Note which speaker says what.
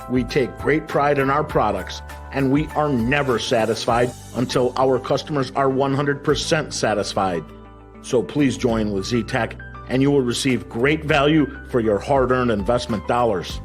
Speaker 1: We take great pride in our products, and we are never satisfied until our customers are 100% satisfied. So please join with Z-Tech, and you will receive great value for your hard-earned investment dollars.